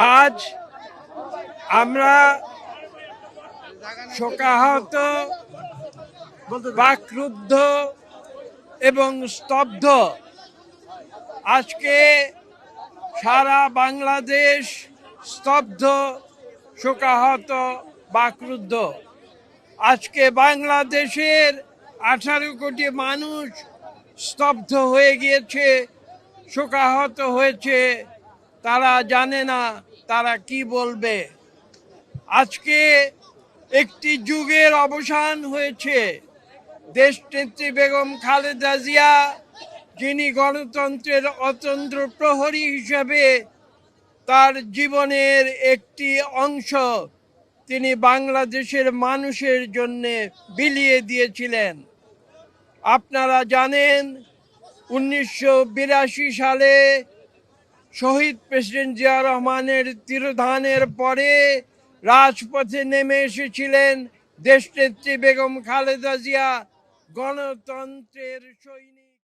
আজ আমরা শোকাহত, বাকরুদ্ধ এবং স্তব্ধ। আজকে সারা বাংলাদেশ স্তব্ধ, শোকাহত, বাকরুদ্ধ। আজকে বাংলাদেশের 18 কোটি মানুষ স্তব্ধ হয়ে গিয়েছে, শোকাহত হয়েছে। তারা জানে না তারা কি বলবে। আজকে একটি যুগের অবসান হয়েছে। দেশনেত্রী বেগম খালেদা জিয়া, যিনি গণতন্ত্রের অতন্ত্র প্রহরী হিসেবে তার জীবনের একটি অংশ তিনি বাংলাদেশের মানুষের জন্য বিলিয়ে দিয়েছিলেন। আপনারা জানেন 1982 সালে শহীদ প্রেসিডেন্ট জিয়া রহমানের তিরোধানের পরে রাজপথে নেমে এসেছিলেন দেশনেত্রী বেগম খালেদা জিয়া, গণতন্ত্রের সৈনিক।